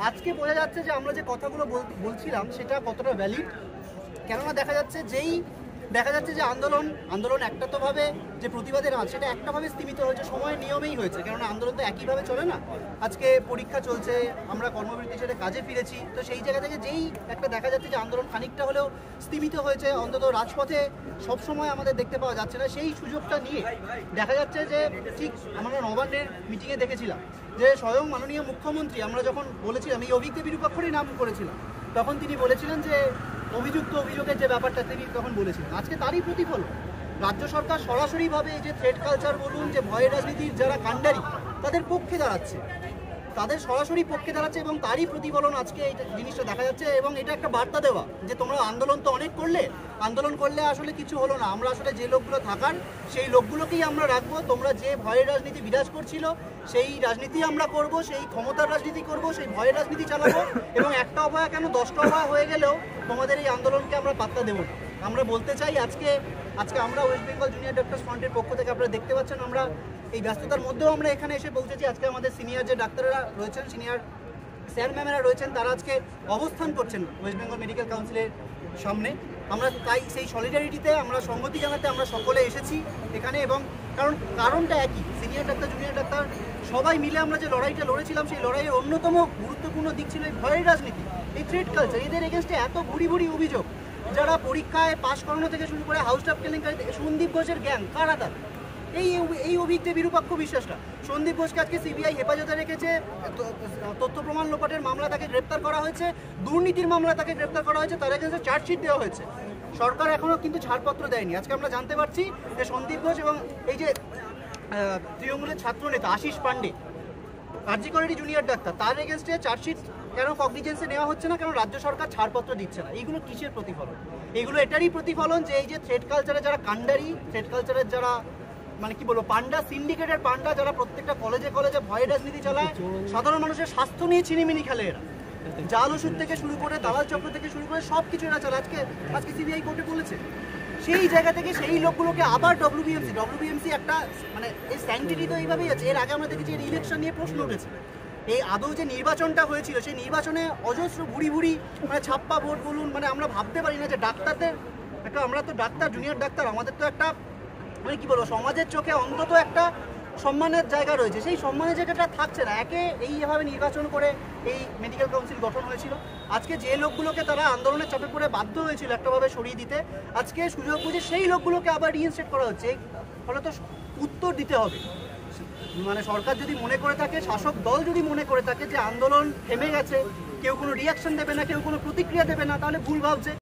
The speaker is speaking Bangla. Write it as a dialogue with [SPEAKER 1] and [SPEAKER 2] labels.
[SPEAKER 1] আজকে বোঝা যাচ্ছে যে আমরা যে কথাগুলো বলছিলাম সেটা কতটা ভ্যালিড। কেননা দেখা যাচ্ছে যে আন্দোলন একটা তো ভাবে যে প্রতিবাদের আজ সেটা একটা ভাবে স্থিমিত হয়েছে, সময়ের নিয়মেই হয়েছে। কেননা আন্দোলন তো একইভাবে চলে না। আজকে পরীক্ষা চলছে, আমরা কর্মবিরতি ছেড়ে কাজে ফিরেছি, তো সেই জায়গা থেকে যেই একটা দেখা যাচ্ছে যে আন্দোলন খানিকটা হলেও স্থিমিত হয়েছে, অন্তত রাজপথে সবসময় আমাদের দেখতে পাওয়া যাচ্ছে না। সেই সুযোগটা নিয়ে দেখা যাচ্ছে যে ঠিক আমরা নবান্নের মিটিংয়ে দেখেছিলাম যে স্বয়ং মাননীয় মুখ্যমন্ত্রী, আমরা যখন বলেছিলাম এই অভিজ্ঞ বিরূপাক্ষরই নাম করেছিলাম, তখন তিনি বলেছিলেন যে অভিযোগের যে ব্যাপারটা তিনি তখন বলেছিলেন, আজকে তারই প্রতিফলন। রাজ্য সরকার সরাসরিভাবে এই যে থ্রেড কালচার বলুন, যে ভয়ের রাজনীতির যারা কাণ্ডারি তাদের পক্ষে দাঁড়াচ্ছে, তাদের সরাসরি পক্ষে দাঁড়াচ্ছে, এবং তারই প্রতিফলন আজকে এই জিনিসটা দেখা যাচ্ছে। এবং এটা একটা বার্তা দেওয়া যে তোমরা আন্দোলন তো অনেক আন্দোলন করলে আসলে কিছু হলো না, আমরা আসলে যে লোকগুলো থাকার সেই লোকগুলোকেই আমরা রাখবো, তোমরা যে ভয়ের রাজনীতি বিরাজ করছিল সেই রাজনীতি আমরা করব, সেই ক্ষমতার রাজনীতি করব, সেই ভয়ের রাজনীতি চালাবো, এবং একটা অভয়া কেন 10টা অভয়া হয়ে গেলেও তোমাদের এই আন্দোলনকে আমরা পাত্তা দেবো না। আমরা বলতে চাই আজকে আমরা ওয়েস্ট বেঙ্গল জুনিয়র ডক্টরস ফ্রন্টের পক্ষ থেকে, আপনারা দেখতে পাচ্ছেন আমরা এই ব্যস্ততার মধ্যেও আমরা এখানে এসে পৌঁছেছি। আজকে আমাদের সিনিয়র যে ডাক্তাররা রয়েছেন, সিনিয়র স্যার ম্যামেরা রয়েছেন, তারা আজকে অবস্থান করছেন ওয়েস্ট বেঙ্গল মেডিকেল কাউন্সিলের সামনে। আমরা তাই সেই সলিডারিটিতে আমরা সংহতি জানাতে আমরা সকলে এসেছি এখানে, এবং কারণটা একই, সিনিয়র ডাক্তার জুনিয়র ডাক্তার সবাই মিলে আমরা যে লড়াইটা লড়েছিলাম, সেই লড়াইয়ের অন্যতম গুরুত্বপূর্ণ দিক ছিল এই ভয়ের রাজনীতি, এই থ্রেড কালচার। এদের এগেনস্টে এত ভুরি অভিযোগ, যারা পরীক্ষায় পাশ করানো থেকে শুরু করে হাউস স্টাফ কেলেঙ্কারি, সন্দীপ ঘোষের গ্যাং, কারা তার এই অভিজ্ঞ বিরূপাক্ষ বিশ্বাসটা। সন্দীপ ঘোষকে আজকে সিবিআই হেফাজতে রেখেছে, তথ্য প্রমাণ লোপাটের মামলা তাকে গ্রেপ্তার করা হয়েছে, দুর্নীতির মামলা তাকে গ্রেপ্তার করা হয়েছে, তার এগেন্সে চার্জশিট দেওয়া হয়েছে। সরকার এখনও কিন্তু ছাড়পত্র দেয়নি। আজকে আমরা জানতে পারছি যে সন্দীপ ঘোষ এবং এই যে তৃণমূলের ছাত্রনেতা আশিস পান্ডে, আরজি করেরই জুনিয়র ডাক্তার, তার এগেন্সটে চার্জশিট কেন কগনিজেন্সে নেওয়া হচ্ছে না, কেন রাজ্য সরকার ছাড়পত্র দিচ্ছে না? এইগুলো কিসের প্রতিফলন? এগুলো এটারই প্রতিফলন যে এই যে থ্রেড কালচারের যারা কাণ্ডারি, থ্রেড কালচারের যারা মানে কি বলবো পান্ডা, সিন্ডিকেটের পান্ডা, যারা প্রত্যেকটা কলেজে ভয়ের রাজনীতি চালায়, সাধারণ মানুষের স্বাস্থ্য নিয়ে ছিনিমিনি খেলে এরা, জাল ওষুধ থেকে শুরু করে দালাল চক্র থেকে শুরু করে সব কিছু এরা চালায়। আজকে সিবিআই কোর্টে বলেছে, সেই জায়গা থেকে সেই লোকগুলোকে আবার ডব্লিউবিএমসি একটা মানে এই স্যাংটিটি তো এইভাবেই আছে। এর আগে আমরা দেখেছি এর ইলেকশন নিয়ে প্রশ্ন উঠেছে, এই আদৌ যে নির্বাচনটা হয়েছিল সেই নির্বাচনে অজস্র ভুরি মানে ছাপ্পা ভোট বলুন, মানে আমরা ভাবতে পারি না যে ডাক্তারদের একটা, আমরা তো ডাক্তার জুনিয়র ডাক্তার, আমাদের তো একটা মানে কি বলবো সমাজের চোখে অন্তত একটা সম্মানের জায়গা রয়েছে, সেই সম্মানের জায়গাটা থাকছে না। এইভাবে নির্বাচন করে এই মেডিকেল কাউন্সিল গঠন হয়েছিল। আজকে যে লোকগুলোকে তারা আন্দোলনের চাপে পড়ে বাধ্য হয়েছিল একটাভাবে সরিয়ে দিতে, আজকে সুযোগ বুঝে সেই লোকগুলোকে আবার রিইনস্টেট করা হচ্ছে। ফলে তো উত্তর দিতে হবে। মানে সরকার যদি মনে করে থাকে, শাসক দল যদি মনে করে থাকে যে আন্দোলন থেমে গেছে, কেউ কোনো রিয়াকশন দেবে না, কেউ কোনো প্রতিক্রিয়া দেবে না, তাহলে ভুল ভাবছে।